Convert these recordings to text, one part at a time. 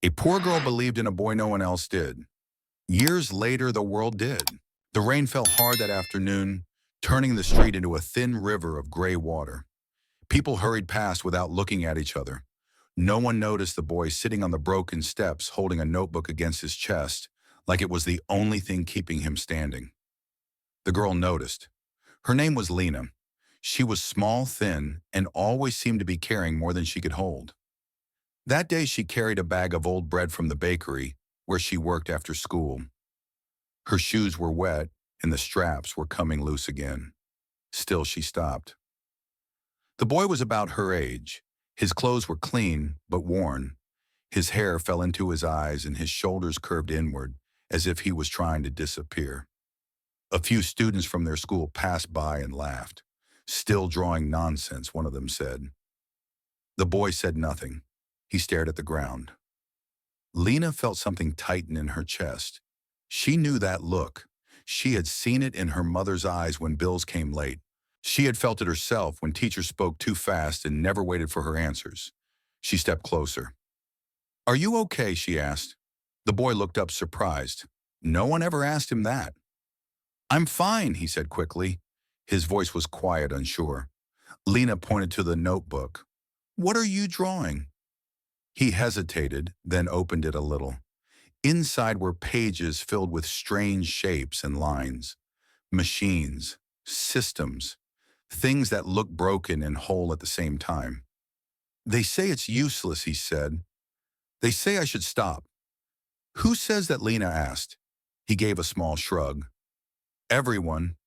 A poor girl believed in a boy no one else did. Years later, the world did. The rain fell hard that afternoon, turning the street into a thin river of gray water. People hurried past without looking at each other. No one noticed the boy sitting on the broken steps holding a notebook against his chest, like it was the only thing keeping him standing. The girl noticed. Her name was Lina. She was small, thin, and always seemed to be carrying more than she could hold. That day she carried a bag of old bread from the bakery where she worked after school. Her shoes were wet and the straps were coming loose again. Still she stopped. The boy was about her age. His clothes were clean but worn. His hair fell into his eyes and his shoulders curved inward as if he was trying to disappear. A few students from their school passed by and laughed. "Still drawing nonsense," one of them said. The boy said nothing. He stared at the ground. Lina felt something tighten in her chest. She knew that look. She had seen it in her mother's eyes when bills came late. She had felt it herself when teachers spoke too fast and never waited for her answers. She stepped closer. "Are you okay?" she asked. The boy looked up surprised. No one ever asked him that. "I'm fine," he said quickly. His voice was quiet, unsure. Lina pointed to the notebook. "What are you drawing?" He hesitated, then opened it a little. Inside were pages filled with strange shapes and lines. Machines, systems, things that looked broken and whole at the same time. "They say it's useless," he said. "They say I should stop." "Who says that?" Lina asked. He gave a small shrug. "Everyone."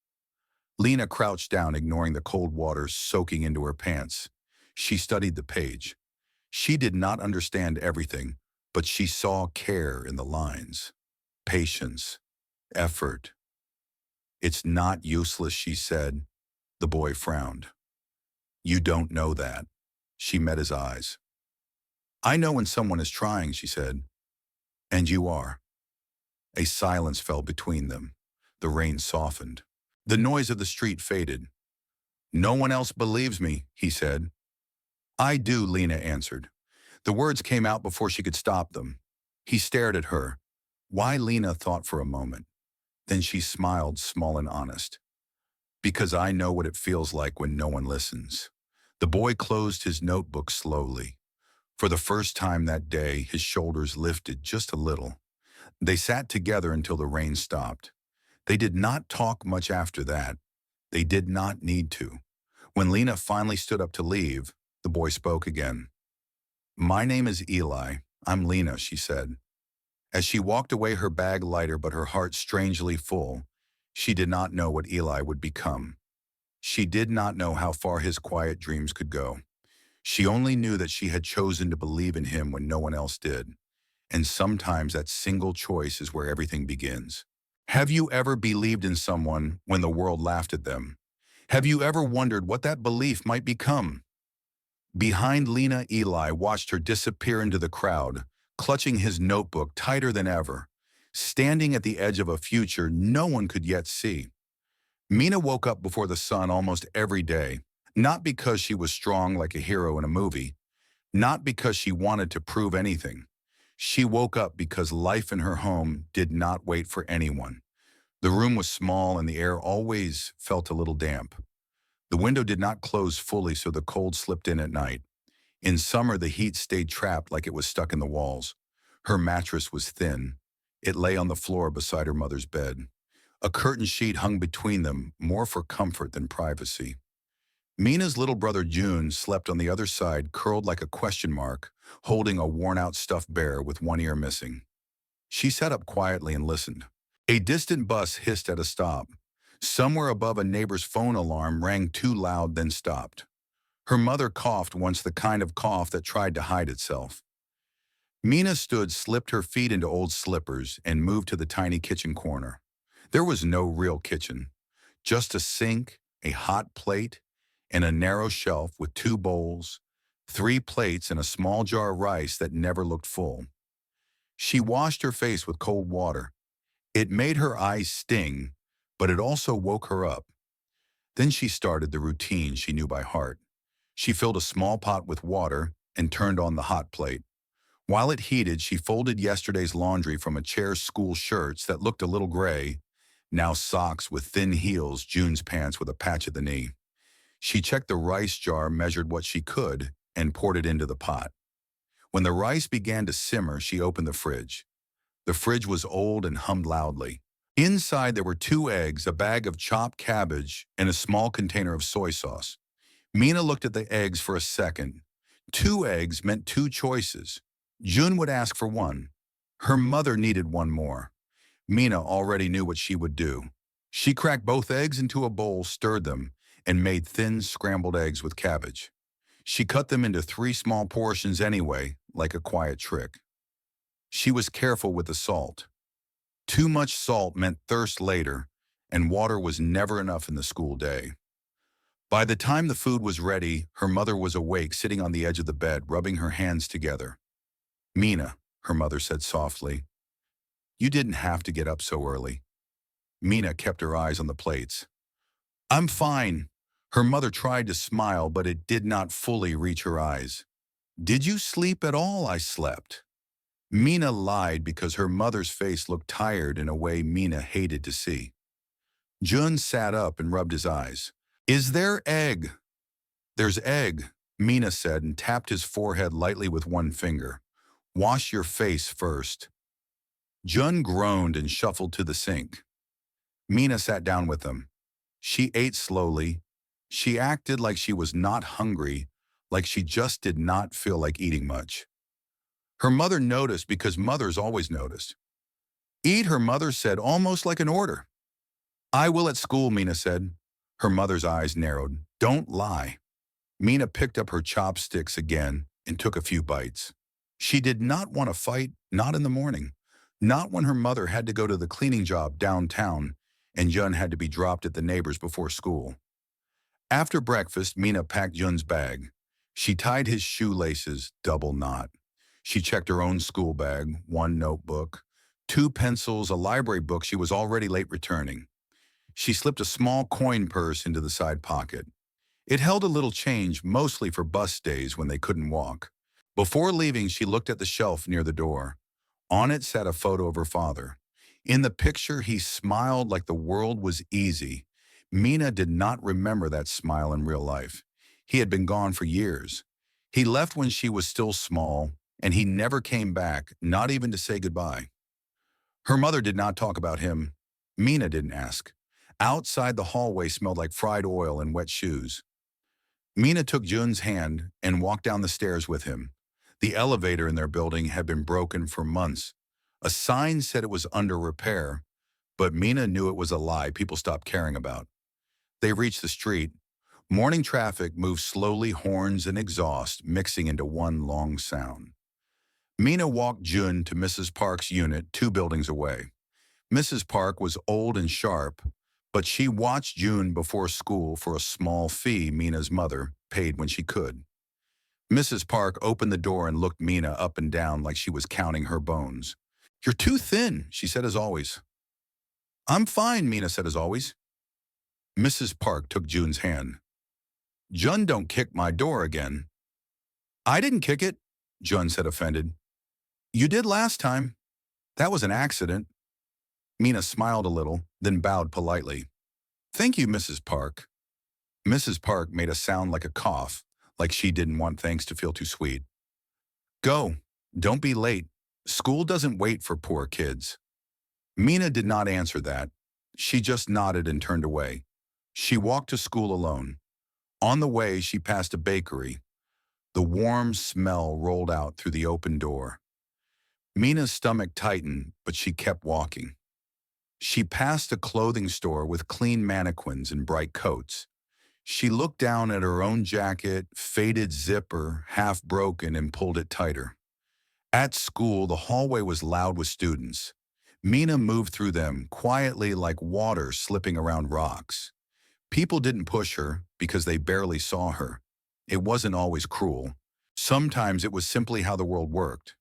Lina crouched down, ignoring the cold water soaking into her pants. She studied the page. She did not understand everything, but she saw care in the lines. Patience. Effort. "It's not useless," she said. The boy frowned. "You don't know that." She met his eyes. "I know when someone is trying," she said. "And you are." A silence fell between them. The rain softened. The noise of the street faded. "No one else believes me," he said. "I do," Lina answered. The words came out before she could stop them. He stared at her. Why? Lina thought for a moment. Then she smiled, small and honest. "Because I know what it feels like when no one listens." The boy closed his notebook slowly. For the first time that day, his shoulders lifted just a little. They sat together until the rain stopped. They did not talk much after that. They did not need to. When Lina finally stood up to leave, the boy spoke again. "My name is Eli. I'm Lina," she said. As she walked away, her bag lighter but her heart strangely full, she did not know what Eli would become. She did not know how far his quiet dreams could go. She only knew that she had chosen to believe in him when no one else did. And sometimes that single choice is where everything begins. Have you ever believed in someone when the world laughed at them? Have you ever wondered what that belief might become? Behind Lina, Eli watched her disappear into the crowd, clutching his notebook tighter than ever, standing at the edge of a future no one could yet see. Mina woke up before the sun almost every day, not because she was strong like a hero in a movie, not because she wanted to prove anything. She woke up because life in her home did not wait for anyone. The room was small and the air always felt a little damp. The window did not close fully, so the cold slipped in at night. In summer, the heat stayed trapped like it was stuck in the walls. Her mattress was thin. It lay on the floor beside her mother's bed. A curtain sheet hung between them, more for comfort than privacy. Mina's little brother June slept on the other side, curled like a question mark, holding a worn-out stuffed bear with one ear missing. She sat up quietly and listened. A distant bus hissed at a stop. Somewhere above, a neighbor's phone alarm rang too loud, then stopped. Her mother coughed once, the kind of cough that tried to hide itself. Mina stood, slipped her feet into old slippers, and moved to the tiny kitchen corner. There was no real kitchen, just a sink, a hot plate, and a narrow shelf with 2 bowls, 3 plates, and a small jar of rice that never looked full. She washed her face with cold water. It made her eyes sting, but it also woke her up. Then she started the routine she knew by heart. She filled a small pot with water and turned on the hot plate. While it heated, she folded yesterday's laundry from a chair's school shirts that looked a little gray, now socks with thin heels, June's pants with a patch at the knee. She checked the rice jar, measured what she could, and poured it into the pot. When the rice began to simmer, she opened the fridge. The fridge was old and hummed loudly. Inside there were 2 eggs, a bag of chopped cabbage, and a small container of soy sauce. Mina looked at the eggs for a second. 2 eggs meant 2 choices. June would ask for one. Her mother needed one more. Mina already knew what she would do. She cracked both eggs into a bowl, stirred them, and made thin scrambled eggs with cabbage. She cut them into 3 small portions anyway, like a quiet trick. She was careful with the salt. Too much salt meant thirst later, and water was never enough in the school day. By the time the food was ready, her mother was awake, sitting on the edge of the bed, rubbing her hands together. "Mina," her mother said softly, "you didn't have to get up so early." Mina kept her eyes on the plates. "I'm fine." Her mother tried to smile, but it did not fully reach her eyes. "Did you sleep at all?" "I slept." Mina lied because her mother's face looked tired in a way Mina hated to see. Jun sat up and rubbed his eyes. "Is there egg?" "There's egg," Mina said and tapped his forehead lightly with one finger. "Wash your face first." Jun groaned and shuffled to the sink. Mina sat down with them. She ate slowly. She acted like she was not hungry, like she just did not feel like eating much. Her mother noticed because mothers always noticed. "Eat," her mother said, almost like an order. "I will at school," Mina said. Her mother's eyes narrowed. "Don't lie." Mina picked up her chopsticks again and took a few bites. She did not want to fight, not in the morning. Not when her mother had to go to the cleaning job downtown and Jun had to be dropped at the neighbor's before school. After breakfast, Mina packed Jun's bag. She tied his shoelaces, double knot. She checked her own school bag, 1 notebook, 2 pencils, a library book she was already late returning. She slipped a small coin purse into the side pocket. It held a little change, mostly for bus days when they couldn't walk. Before leaving, she looked at the shelf near the door. On it sat a photo of her father. In the picture, he smiled like the world was easy. Mina did not remember that smile in real life. He had been gone for years. He left when she was still small, and he never came back, not even to say goodbye. Her mother did not talk about him. Mina didn't ask. Outside, the hallway smelled like fried oil and wet shoes. Mina took Jun's hand and walked down the stairs with him. The elevator in their building had been broken for months. A sign said it was under repair, but Mina knew it was a lie people stopped caring about. They reached the street. Morning traffic moved slowly, horns and exhaust mixing into one long sound. Mina walked Jun to Mrs. Park's unit 2 buildings away. Mrs. Park was old and sharp, but she watched Jun before school for a small fee Mina's mother paid when she could. Mrs. Park opened the door and looked Mina up and down like she was counting her bones. "You're too thin," she said as always. "I'm fine," Mina said as always. Mrs. Park took Jun's hand. "Jun, don't kick my door again." "I didn't kick it," Jun said offended. "You did last time. That was an accident." Mina smiled a little, then bowed politely. "Thank you, Mrs. Park." Mrs. Park made a sound like a cough, like she didn't want thanks to feel too sweet. "Go. Don't be late. School doesn't wait for poor kids." Mina did not answer that. She just nodded and turned away. She walked to school alone. On the way, she passed a bakery. The warm smell rolled out through the open door. Mina's stomach tightened, but she kept walking. She passed a clothing store with clean mannequins and bright coats. She looked down at her own jacket, faded zipper, half broken, and pulled it tighter. At school, the hallway was loud with students. Mina moved through them, quietly like water slipping around rocks. People didn't push her because they barely saw her. It wasn't always cruel. Sometimes it was simply how the world worked.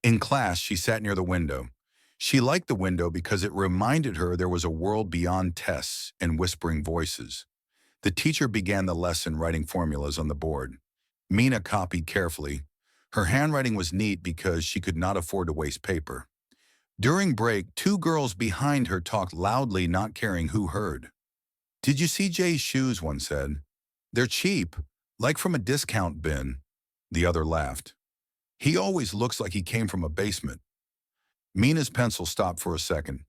In class, she sat near the window. She liked the window because it reminded her there was a world beyond tests and whispering voices. The teacher began the lesson writing formulas on the board. Mina copied carefully. Her handwriting was neat because she could not afford to waste paper. During break, two girls behind her talked loudly, not caring who heard. "Did you see Jay's shoes?" one said. "They're cheap, like from a discount bin." The other laughed. "He always looks like he came from a basement." Mina's pencil stopped for a second.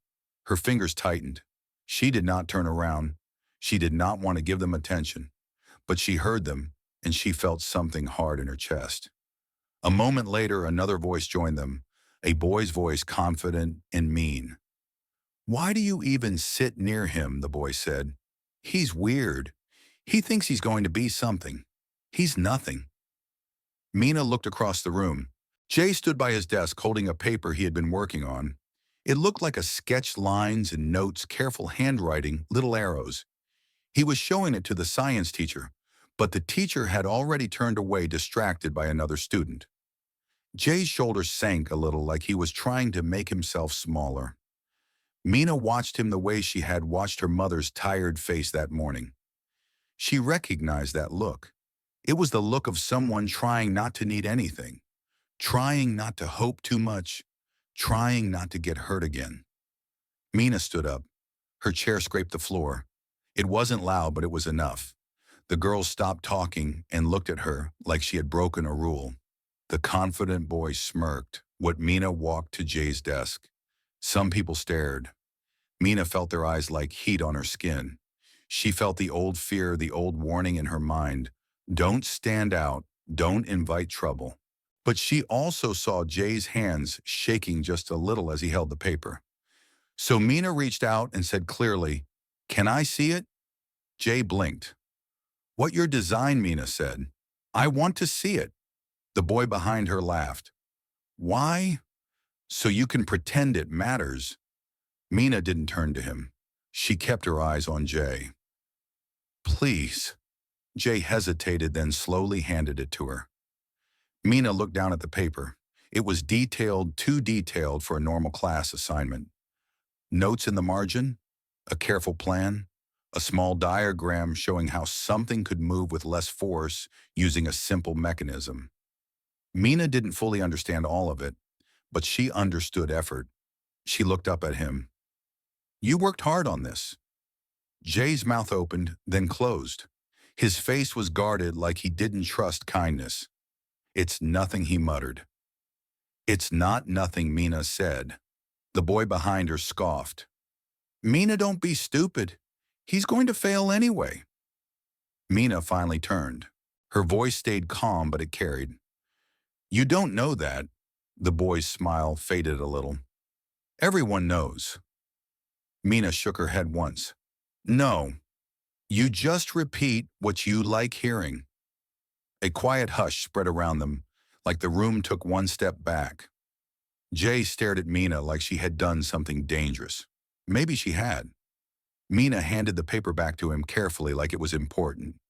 Her fingers tightened. She did not turn around. She did not want to give them attention. But she heard them, and she felt something hard in her chest. A moment later, another voice joined them, a boy's voice, confident and mean. "Why do you even sit near him?" the boy said. "He's weird. He thinks he's going to be something. He's nothing." Mina looked across the room. Jay stood by his desk holding a paper he had been working on. It looked like a sketched lines and notes, careful handwriting, little arrows. He was showing it to the science teacher, but the teacher had already turned away, distracted by another student. Jay's shoulders sank a little, like he was trying to make himself smaller. Mina watched him the way she had watched her mother's tired face that morning. She recognized that look. It was the look of someone trying not to need anything, trying not to hope too much, trying not to get hurt again. Mina stood up. Her chair scraped the floor. It wasn't loud, but it was enough. The girls stopped talking and looked at her like she had broken a rule. The confident boy smirked. Mina walked to Jay's desk. Some people stared. Mina felt their eyes like heat on her skin. She felt the old fear, the old warning in her mind. Don't stand out. Don't invite trouble. But she also saw Jay's hands shaking just a little as he held the paper. So Mina reached out and said clearly, "Can I see it?" Jay blinked. "What your design," Mina said. "I want to see it." The boy behind her laughed. "Why? So you can pretend it matters." Mina didn't turn to him. She kept her eyes on Jay. "Please." Jay hesitated, then slowly handed it to her. Mina looked down at the paper. It was detailed, too detailed for a normal class assignment. Notes in the margin, a careful plan, a small diagram showing how something could move with less force using a simple mechanism. Mina didn't fully understand all of it, but she understood effort. She looked up at him. "You worked hard on this." Jay's mouth opened, then closed. His face was guarded, like he didn't trust kindness. "It's nothing," he muttered. "It's not nothing," Mina said. The boy behind her scoffed. "Mina, don't be stupid. He's going to fail anyway." Mina finally turned. Her voice stayed calm, but it carried. "You don't know that." The boy's smile faded a little. "Everyone knows." Mina shook her head once. "No. You just repeat what you like hearing." A quiet hush spread around them, like the room took one step back. Jay stared at Mina like she had done something dangerous. Maybe she had. Mina handed the paper back to him carefully, like it was important.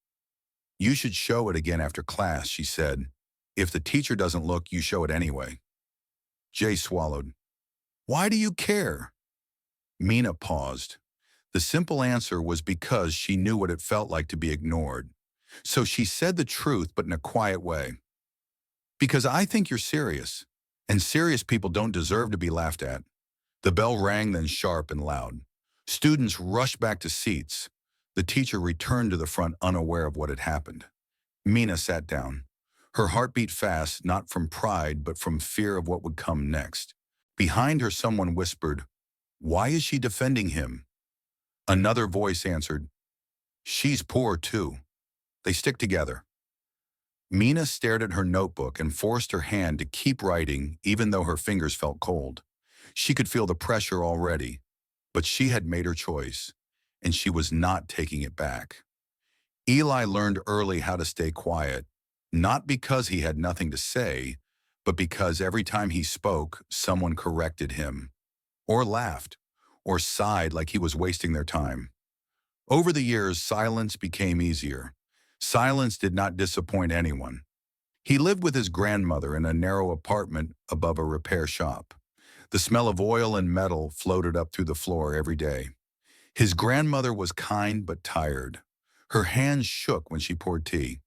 "You should show it again after class," she said. "If the teacher doesn't look, you show it anyway." Jay swallowed. "Why do you care?" Mina paused. The simple answer was because she knew what it felt like to be ignored. So she said the truth, but in a quiet way. "Because I think you're serious, and serious people don't deserve to be laughed at." The bell rang, then sharp and loud. Students rushed back to seats. The teacher returned to the front, unaware of what had happened. Mina sat down. Her heart beat fast, not from pride, but from fear of what would come next. Behind her, someone whispered, "Why is she defending him?" Another voice answered, "She's poor too. They stick together." Mina stared at her notebook and forced her hand to keep writing, even though her fingers felt cold. She could feel the pressure already, but she had made her choice, and she was not taking it back. Eli learned early how to stay quiet, not because he had nothing to say, but because every time he spoke, someone corrected him, or laughed, or sighed like he was wasting their time. Over the years, silence became easier. Silence did not disappoint anyone. He lived with his grandmother in a narrow apartment above a repair shop. The smell of oil and metal floated up through the floor every day. His grandmother was kind but tired. Her hands shook when she poured tea.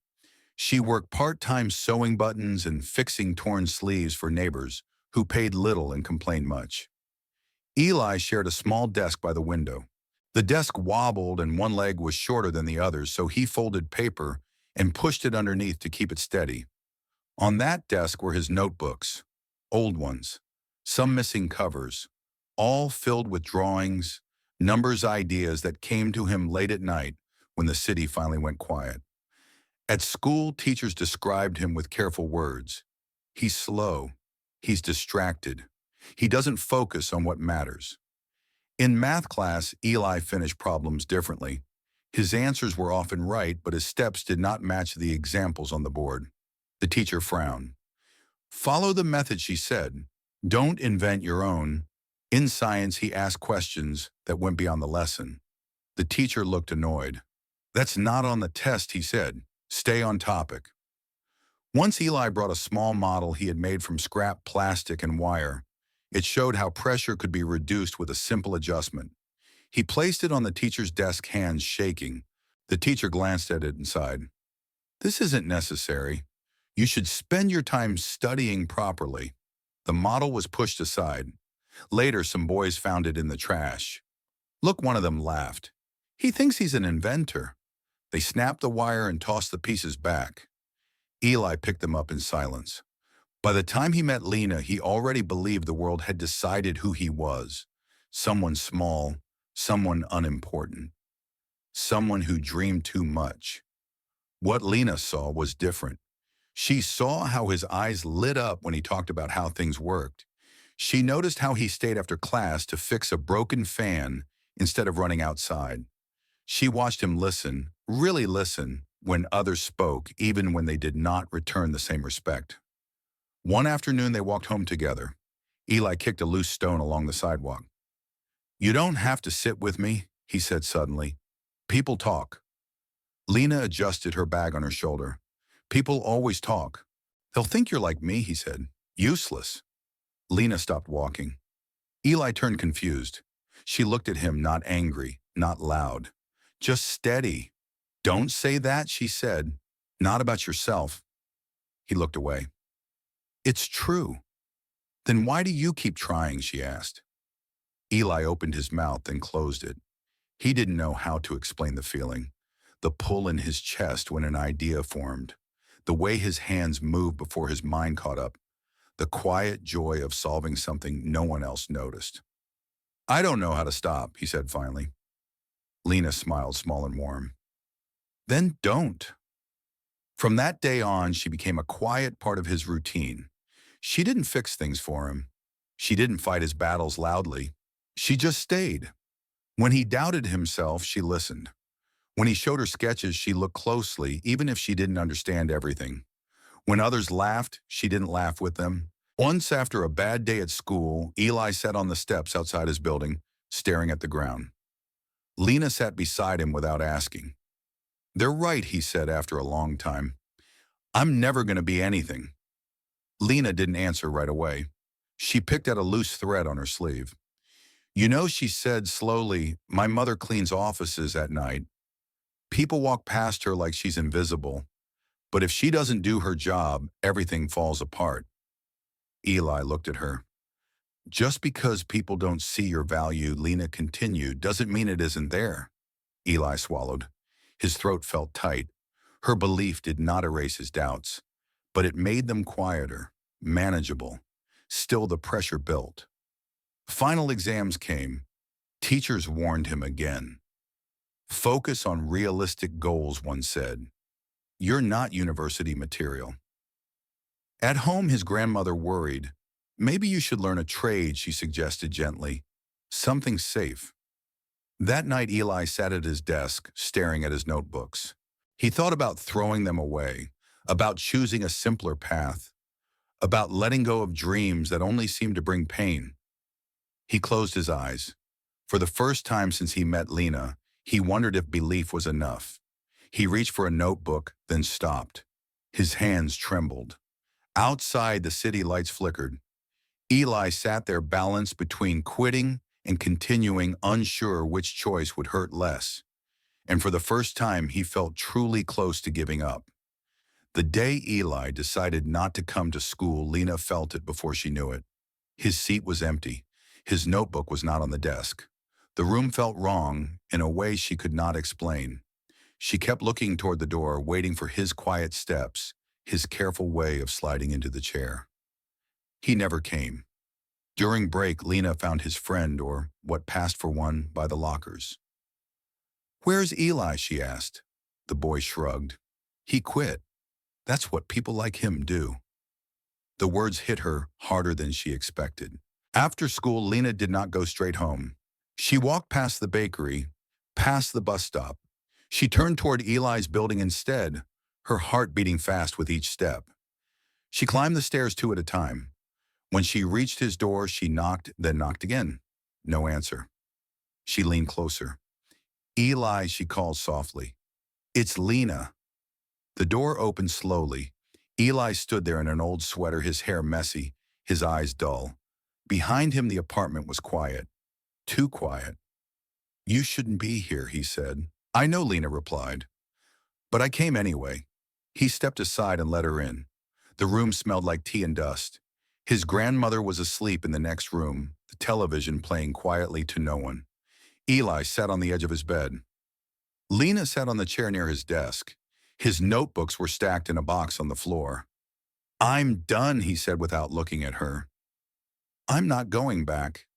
She worked part-time sewing buttons and fixing torn sleeves for neighbors who paid little and complained much. Eli shared a small desk by the window. The desk wobbled and one leg was shorter than the others, so he folded paper and pushed it underneath to keep it steady. On that desk were his notebooks, old ones, some missing covers, all filled with drawings, numbers, ideas that came to him late at night when the city finally went quiet. At school, teachers described him with careful words. He's slow. He's distracted. He doesn't focus on what matters. In math class, Eli finished problems differently. His answers were often right, but his steps did not match the examples on the board. The teacher frowned. Follow the method, she said. Don't invent your own. In science, he asked questions that went beyond the lesson. The teacher looked annoyed. That's not on the test, he said. Stay on topic. Once Eli brought a small model he had made from scrap plastic and wire. It showed how pressure could be reduced with a simple adjustment. He placed it on the teacher's desk, hands shaking. The teacher glanced at it and sighed. This isn't necessary. You should spend your time studying properly. The model was pushed aside. Later, some boys found it in the trash. Look, one of them laughed. He thinks he's an inventor. They snapped the wire and tossed the pieces back. Eli picked them up in silence. By the time he met Lina, he already believed the world had decided who he was. Someone small, someone unimportant, someone who dreamed too much. What Lina saw was different. She saw how his eyes lit up when he talked about how things worked. She noticed how he stayed after class to fix a broken fan instead of running outside. She watched him listen, really listen, when others spoke, even when they did not return the same respect. One afternoon, they walked home together. Eli kicked a loose stone along the sidewalk. You don't have to sit with me, he said suddenly. People talk. Lina adjusted her bag on her shoulder. People always talk. They'll think you're like me, he said. Useless. Lina stopped walking. Eli turned confused. She looked at him, not angry, not loud, just steady. Don't say that, she said. Not about yourself. He looked away. It's true. Then why do you keep trying, she asked. Eli opened his mouth and closed it. He didn't know how to explain the feeling, the pull in his chest when an idea formed, the way his hands moved before his mind caught up, the quiet joy of solving something no one else noticed. I don't know how to stop, he said finally. Lina smiled, small and warm. Then don't. From that day on, she became a quiet part of his routine. She didn't fix things for him. She didn't fight his battles loudly. She just stayed. When he doubted himself, she listened. When he showed her sketches, she looked closely, even if she didn't understand everything. When others laughed, she didn't laugh with them. Once, after a bad day at school, Eli sat on the steps outside his building, staring at the ground. Lina sat beside him without asking. They're right, he said after a long time. I'm never going to be anything. Lina didn't answer right away. She picked at a loose thread on her sleeve. You know, she said slowly, my mother cleans offices at night. People walk past her like she's invisible. But if she doesn't do her job, everything falls apart. Eli looked at her. Just because people don't see your value, Lina continued, doesn't mean it isn't there. Eli swallowed. His throat felt tight. Her belief did not erase his doubts, but it made them quieter, manageable. Still, the pressure built. Final exams came. Teachers warned him again. Focus on realistic goals, one said. You're not university material. At home, his grandmother worried. Maybe you should learn a trade, she suggested gently. Something safe. That night, Eli sat at his desk, staring at his notebooks. He thought about throwing them away, about choosing a simpler path, about letting go of dreams that only seemed to bring pain. He closed his eyes. For the first time since he met Lina, he wondered if belief was enough. He reached for a notebook, then stopped. His hands trembled. Outside, the city lights flickered. Eli sat there balanced between quitting and continuing, unsure which choice would hurt less. And for the first time, he felt truly close to giving up. The day Eli decided not to come to school, Lina felt it before she knew it. His seat was empty. His notebook was not on the desk. The room felt wrong in a way she could not explain. She kept looking toward the door, waiting for his quiet steps, his careful way of sliding into the chair. He never came. During break, Lina found his friend, or what passed for one, by the lockers. "Where's Eli?" she asked. The boy shrugged. "He quit. That's what people like him do." The words hit her harder than she expected. After school, Lina did not go straight home. She walked past the bakery, past the bus stop. She turned toward Eli's building instead, her heart beating fast with each step. She climbed the stairs two at a time. When she reached his door, she knocked, then knocked again. No answer. She leaned closer. "Eli," she called softly. "It's Lina." The door opened slowly. Eli stood there in an old sweater, his hair messy, his eyes dull. Behind him, the apartment was quiet. Too quiet. "You shouldn't be here," he said. "I know," Lina replied. "But I came anyway." He stepped aside and let her in. The room smelled like tea and dust. His grandmother was asleep in the next room, the television playing quietly to no one. Eli sat on the edge of his bed. Lina sat on the chair near his desk. His notebooks were stacked in a box on the floor. "I'm done," he said without looking at her. "I'm not going back."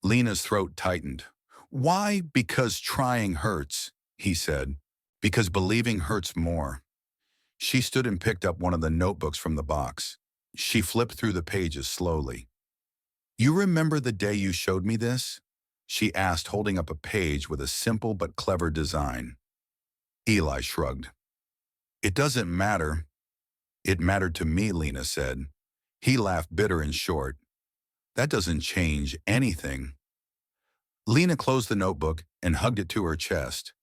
Lina's throat tightened. "Why?" "Because trying hurts," he said. "Because believing hurts more." She stood and picked up one of the notebooks from the box. She flipped through the pages slowly. "You remember the day you showed me this?" she asked, holding up a page with a simple but clever design. Eli shrugged. "It doesn't matter." "It mattered to me," Lina said. He laughed, bitter and short. "That doesn't change anything." Lina closed the notebook and hugged it to her chest.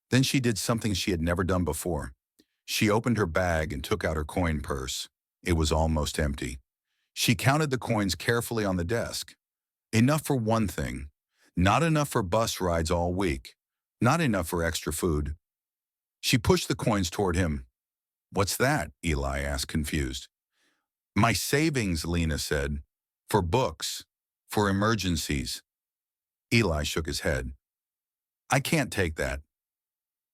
Then she did something she had never done before. She opened her bag and took out her coin purse. It was almost empty. She counted the coins carefully on the desk. Enough for one thing. Not enough for bus rides all week. Not enough for extra food. She pushed the coins toward him. "What's that?" Eli asked, confused. "My savings," Lina said. "For books. For emergencies." Eli shook his head. "I can't take that."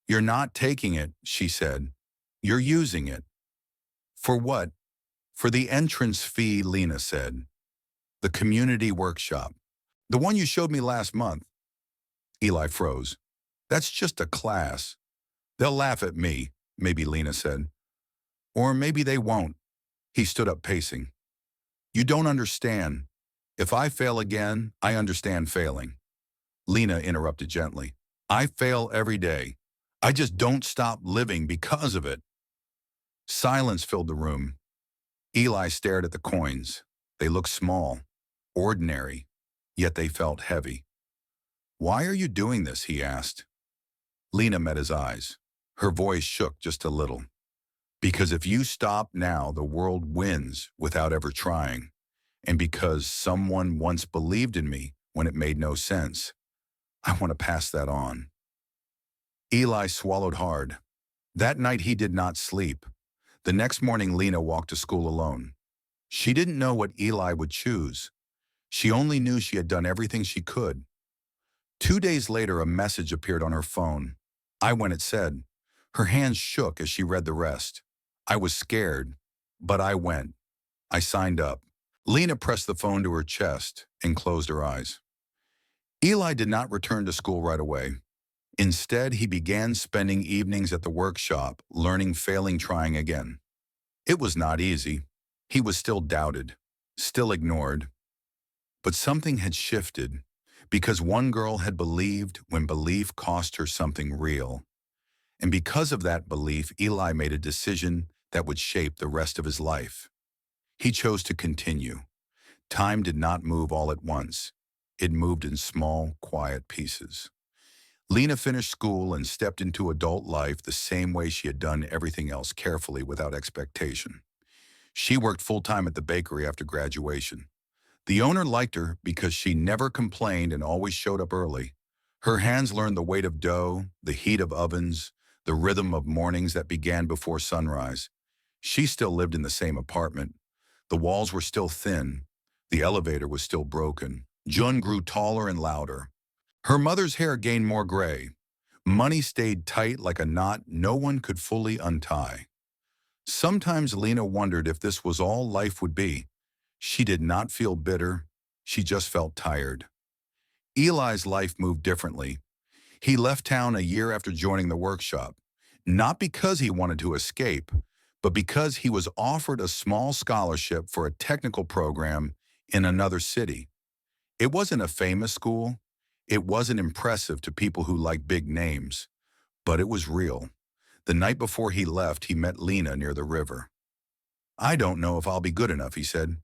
"You're not taking it," she said. "You're using it." "For what?" "For the entrance fee," Lina said. "The community workshop. The one you showed me last month." Eli froze. "That's just a class." "They'll laugh at me," maybe Lina said. "Or maybe they won't." He stood up, pacing. "You don't understand. If I fail again, I understand failing." Lina interrupted gently. "I fail every day. I just don't stop living because of it." Silence filled the room. Eli stared at the coins. They looked small, ordinary, yet they felt heavy. "Why are you doing this?" he asked. Lina met his eyes. Her voice shook just a little. "Because if you stop now, the world wins without ever trying. And because someone once believed in me when it made no sense, I want to pass that on." Eli swallowed hard. That night he did not sleep. The next morning Lina walked to school alone. She didn't know what Eli would choose. She only knew she had done everything she could. 2 days later, a message appeared on her phone. "I went," it said. Her hands shook as she read the rest. "I was scared, but I went. I signed up." Lina pressed the phone to her chest and closed her eyes. Eli did not return to school right away. Instead, he began spending evenings at the workshop, learning, failing, trying again. It was not easy. He was still doubted, still ignored. But something had shifted, because one girl had believed when belief cost her something real. And because of that belief, Eli made a decision that would shape the rest of his life. He chose to continue. Time did not move all at once. It moved in small, quiet pieces. Lina finished school and stepped into adult life the same way she had done everything else, carefully, without expectation. She worked full-time at the bakery after graduation. The owner liked her because she never complained and always showed up early. Her hands learned the weight of dough, the heat of ovens, the rhythm of mornings that began before sunrise. She still lived in the same apartment. The walls were still thin. The elevator was still broken. Jun grew taller and louder. Her mother's hair gained more gray. Money stayed tight like a knot no one could fully untie. Sometimes Lina wondered if this was all life would be. She did not feel bitter. She just felt tired. Eli's life moved differently. He left town a year after joining the workshop, not because he wanted to escape, but because he was offered a small scholarship for a technical program in another city. It wasn't a famous school. It wasn't impressive to people who like big names, but it was real. The night before he left, he met Lina near the river. "I don't know if I'll be good enough," he said.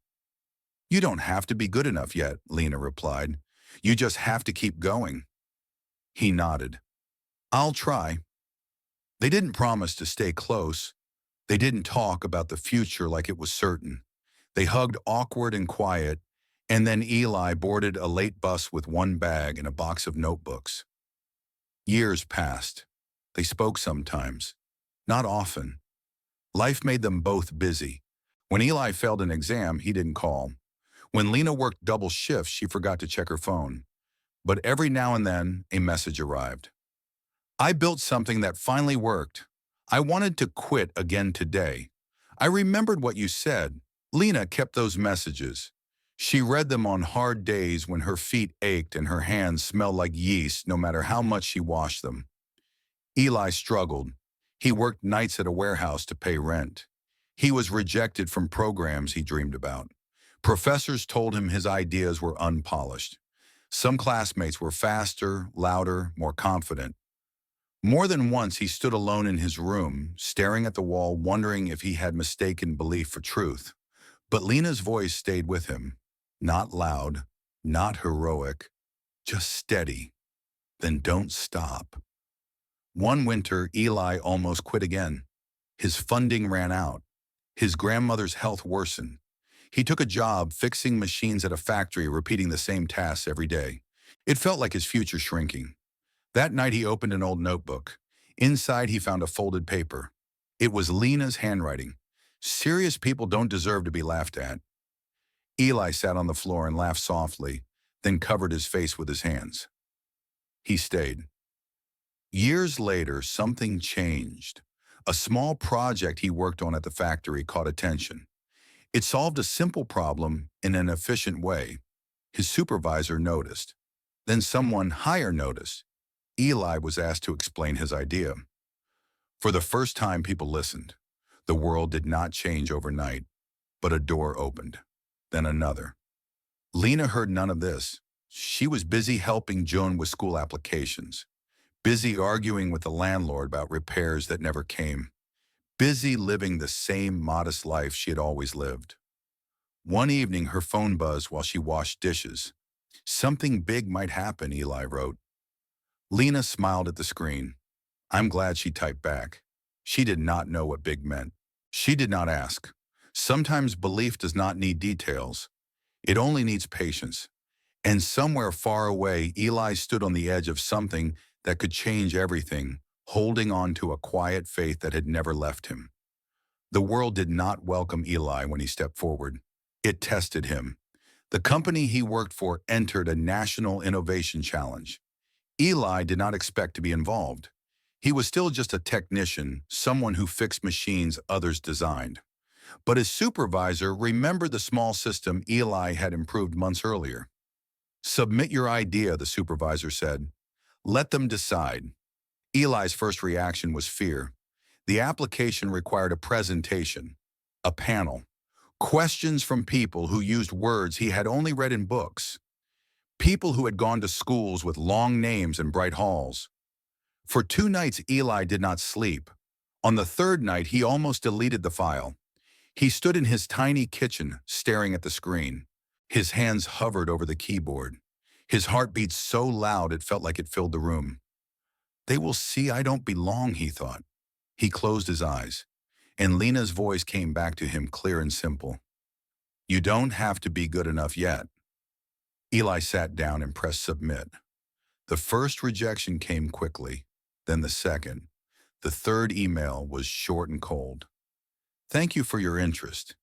"You don't have to be good enough yet," Lina replied. "You just have to keep going." He nodded. "I'll try." They didn't promise to stay close. They didn't talk about the future like it was certain. They hugged awkward and quiet, and then Eli boarded a late bus with one bag and a box of notebooks. Years passed. They spoke sometimes, not often. Life made them both busy. When Eli failed an exam, he didn't call. When Lina worked double shifts, she forgot to check her phone. But every now and then, a message arrived. "I built something that finally worked. I wanted to quit again today. I remembered what you said." Lina kept those messages. She read them on hard days when her feet ached and her hands smelled like yeast no matter how much she washed them. Eli struggled. He worked nights at a warehouse to pay rent. He was rejected from programs he dreamed about. Professors told him his ideas were unpolished. Some classmates were faster, louder, more confident. More than once, he stood alone in his room, staring at the wall, wondering if he had mistaken belief for truth. But Lina's voice stayed with him. Not loud, not heroic, just steady. "Then don't stop." One winter, Eli almost quit again. His funding ran out. His grandmother's health worsened. He took a job fixing machines at a factory, repeating the same tasks every day. It felt like his future shrinking. That night he opened an old notebook. Inside he found a folded paper. It was Lina's handwriting. "Serious people don't deserve to be laughed at." Eli sat on the floor and laughed softly, then covered his face with his hands. He stayed. Years later, something changed. A small project he worked on at the factory caught attention. It solved a simple problem in an efficient way. His supervisor noticed. Then someone higher noticed. Eli was asked to explain his idea. For the first time, people listened. The world did not change overnight, but a door opened. Then another. Lina heard none of this. She was busy helping Joan with school applications, busy arguing with the landlord about repairs that never came, busy living the same modest life she had always lived. One evening, her phone buzzed while she washed dishes. "Something big might happen," Eli wrote. Lina smiled at the screen. I'm glad she typed back. She did not know what big meant. She did not ask. Sometimes belief does not need details. It only needs patience. And somewhere far away, Eli stood on the edge of something that could change everything, holding on to a quiet faith that had never left him. The world did not welcome Eli when he stepped forward. It tested him. The company he worked for entered a national innovation challenge. Eli did not expect to be involved. He was still just a technician, someone who fixed machines others designed. But his supervisor remembered the small system Eli had improved months earlier. "Submit your idea," the supervisor said. "Let them decide." Eli's first reaction was fear. The application required a presentation, a panel, questions from people who used words he had only read in books, people who had gone to schools with long names and bright halls. For 2 nights, Eli did not sleep. On the third night, he almost deleted the file. He stood in his tiny kitchen, staring at the screen. His hands hovered over the keyboard. His heart beat so loud it felt like it filled the room. "They will see I don't belong," he thought. He closed his eyes, and Lina's voice came back to him clear and simple. "You don't have to be good enough yet." Eli sat down and pressed submit. The first rejection came quickly, then the second. The third email was short and cold. Thank you for your interest.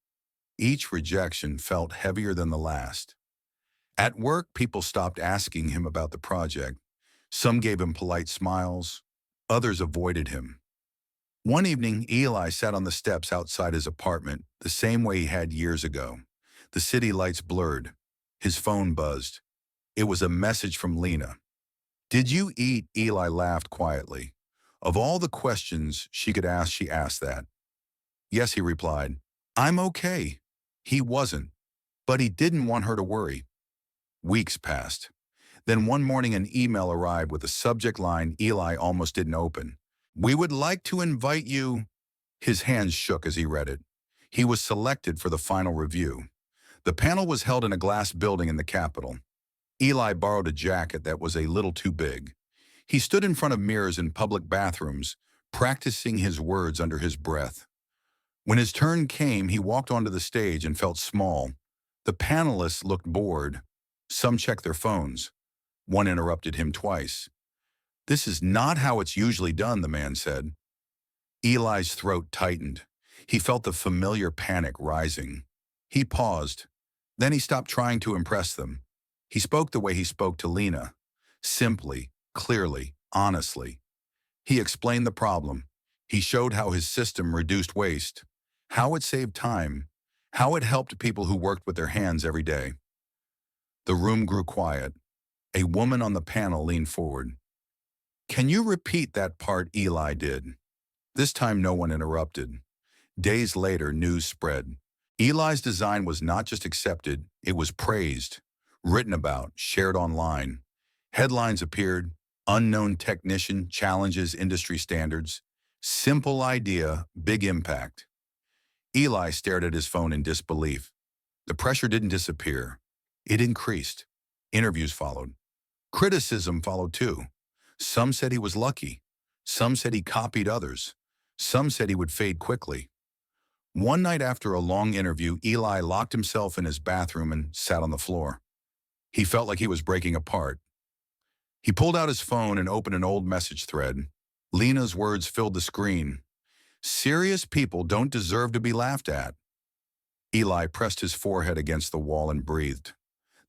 Each rejection felt heavier than the last. At work, people stopped asking him about the project. Some gave him polite smiles. Others avoided him. One evening, Eli sat on the steps outside his apartment, the same way he had years ago. The city lights blurred. His phone buzzed. It was a message from Lina. "Did you eat?" Eli laughed quietly. Of all the questions she could ask, she asked that. "Yes," he replied. "I'm okay." He wasn't, but he didn't want her to worry. Weeks passed. Then one morning an email arrived with a subject line Eli almost didn't open. "We would like to invite you." His hands shook as he read it. He was selected for the final review. The panel was held in a glass building in the Capitol. Eli borrowed a jacket that was a little too big. He stood in front of mirrors in public bathrooms, practicing his words under his breath. When his turn came, he walked onto the stage and felt small. The panelists looked bored. Some checked their phones. One interrupted him twice. "This is not how it's usually done," the man said. Eli's throat tightened. He felt the familiar panic rising. He paused. Then he stopped trying to impress them. He spoke the way he spoke to Lina. Simply, clearly, honestly. He explained the problem. He showed how his system reduced waste, how it saved time, how it helped people who worked with their hands every day. The room grew quiet. A woman on the panel leaned forward. "Can you repeat that part?" Eli did. This time no one interrupted. Days later, news spread. Eli's design was not just accepted, it was praised, written about, shared online. Headlines appeared: "Unknown technician challenges industry standards." Simple idea, big impact. Eli stared at his phone in disbelief. The pressure didn't disappear. It increased. Interviews followed. Criticism followed too. Some said he was lucky. Some said he copied others. Some said he would fade quickly. One night after a long interview, Eli locked himself in his bathroom and sat on the floor. He felt like he was breaking apart. He pulled out his phone and opened an old message thread. Lina's words filled the screen. "Serious people don't deserve to be laughed at." Eli pressed his forehead against the wall and breathed.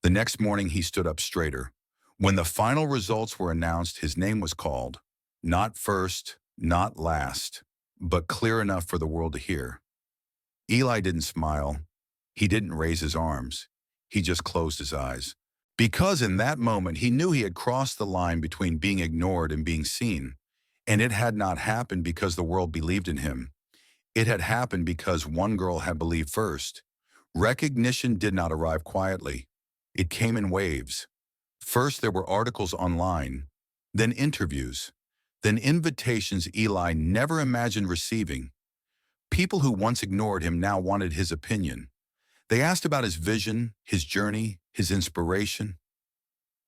The next morning he stood up straighter. When the final results were announced, his name was called. Not first, not last, but clear enough for the world to hear. Eli didn't smile. He didn't raise his arms. He just closed his eyes. Because in that moment he knew he had crossed the line between being ignored and being seen. And it had not happened because the world believed in him. It had happened because one girl had believed first. Recognition did not arrive quietly. It came in waves. First there were articles online, then interviews, then invitations Eli never imagined receiving. People who once ignored him now wanted his opinion. They asked about his vision, his journey, his inspiration.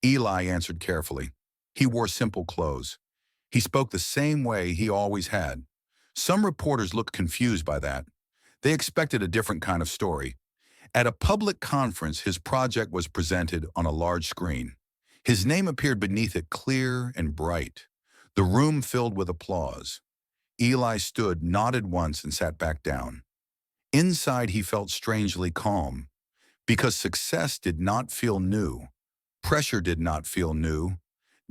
Eli answered carefully. He wore simple clothes. He spoke the same way he always had. Some reporters looked confused by that. They expected a different kind of story. At a public conference, his project was presented on a large screen. His name appeared beneath it, clear and bright. The room filled with applause. Eli stood, nodded once, and sat back down. Inside, he felt strangely calm, because success did not feel new. Pressure did not feel new.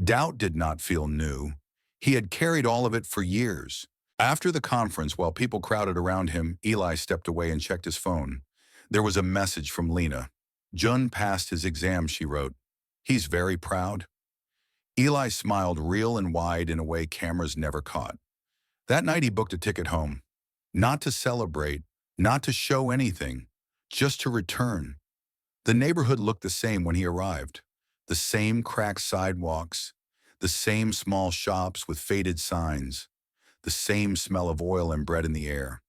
Doubt did not feel new. He had carried all of it for years. After the conference, while people crowded around him, Eli stepped away and checked his phone. There was a message from Lina. "Jun passed his exam," she wrote. "He's very proud." Eli smiled real and wide in a way cameras never caught. That night he booked a ticket home. Not to celebrate, not to show anything, just to return. The neighborhood looked the same when he arrived. The same cracked sidewalks, the same small shops with faded signs, the same smell of oil and bread in the air.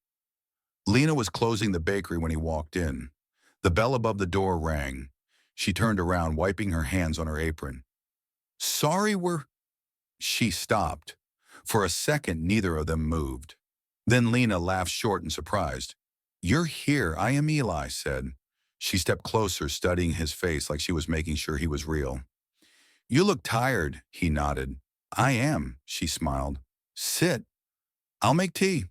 Lina was closing the bakery when he walked in. The bell above the door rang. She turned around, wiping her hands on her apron. "Sorry, we're—" She stopped. For a second, neither of them moved. Then Lina laughed short and surprised. "You're here," "I am," Eli said. She stepped closer, studying his face like she was making sure he was real. "You look tired," he nodded. "I am," she smiled. "Sit. I'll make tea."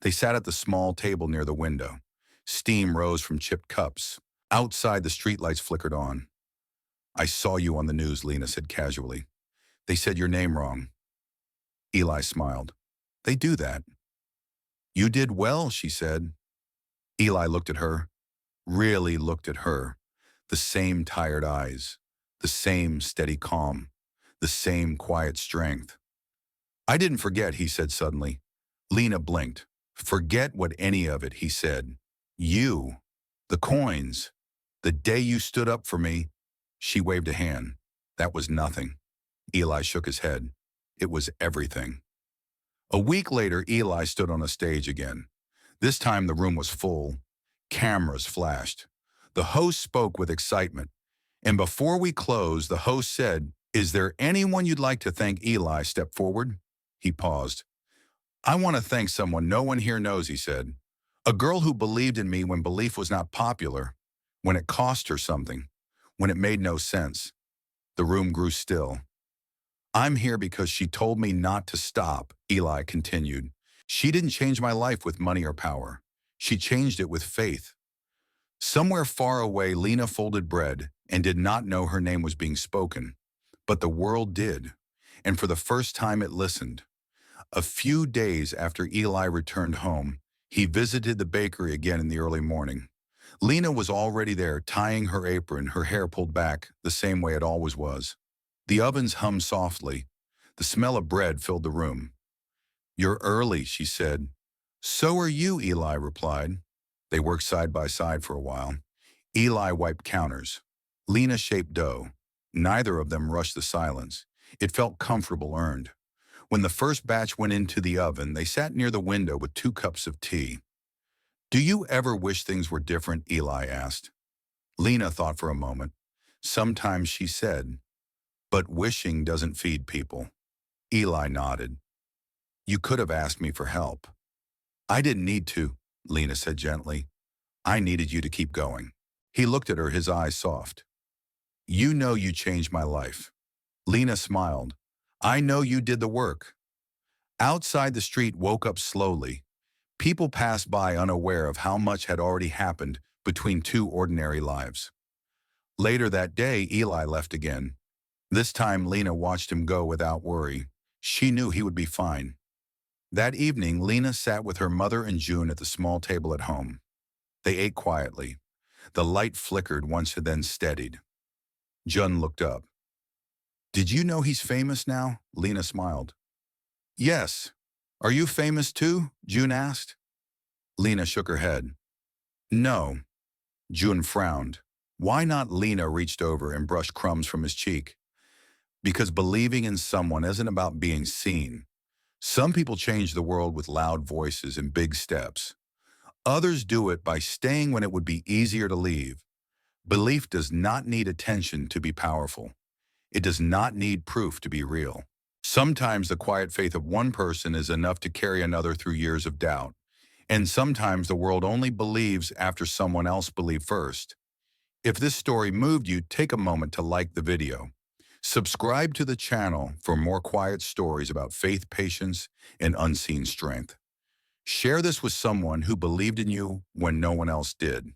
They sat at the small table near the window. Steam rose from chipped cups. Outside, the streetlights flickered on. I saw you on the news, Lina said casually. They said your name wrong. Eli smiled. They do that. You did well, she said. Eli looked at her, really looked at her. The same tired eyes, the same steady calm, the same quiet strength. I didn't forget, he said suddenly. Lina blinked. Forget what any of it, he said. You, the coins, the day you stood up for me. She waved a hand. That was nothing. Eli shook his head. It was everything. A week later, Eli stood on a stage again. This time the room was full. Cameras flashed. The host spoke with excitement. And before we closed, the host said, "Is there anyone you'd like to thank?" Eli stepped forward. He paused. "I want to thank someone no one here knows," he said. "A girl who believed in me when belief was not popular, when it cost her something, when it made no sense." The room grew still. "I'm here because she told me not to stop," Eli continued. "She didn't change my life with money or power. She changed it with faith." Somewhere far away, Lina folded bread and did not know her name was being spoken. But the world did, and for the first time it listened. A few days after Eli returned home, he visited the bakery again in the early morning. Lina was already there, tying her apron, her hair pulled back, the same way it always was. The ovens hummed softly. The smell of bread filled the room. "You're early," she said. "So are you," Eli replied. They worked side by side for a while. Eli wiped counters. Lina shaped dough. Neither of them rushed the silence. It felt comfortable, earned. When the first batch went into the oven, they sat near the window with 2 cups of tea. "Do you ever wish things were different?" Eli asked. Lina thought for a moment. "Sometimes," she said. "But wishing doesn't feed people." Eli nodded. "You could have asked me for help." "I didn't need to," Lina said gently. "I needed you to keep going." He looked at her, his eyes soft. "You know you changed my life." Lina smiled. "I know you did the work." Outside, the street woke up slowly. People passed by unaware of how much had already happened between 2 ordinary lives. Later that day, Eli left again. This time, Lina watched him go without worry. She knew he would be fine. That evening, Lina sat with her mother and June at the small table at home. They ate quietly. The light flickered once and then steadied. June looked up. "Did you know he's famous now?" Lina smiled. "Yes. Are you famous too?" June asked. Lina shook her head. "No." June frowned. "Why not?" Lina reached over and brushed crumbs from his cheek. "Because believing in someone isn't about being seen. Some people change the world with loud voices and big steps. Others do it by staying when it would be easier to leave. Belief does not need attention to be powerful. It does not need proof to be real. Sometimes the quiet faith of one person is enough to carry another through years of doubt. And sometimes the world only believes after someone else believed first. If this story moved you, take a moment to like the video. Subscribe to the channel for more quiet stories about faith, patience, and unseen strength. Share this with someone who believed in you when no one else did.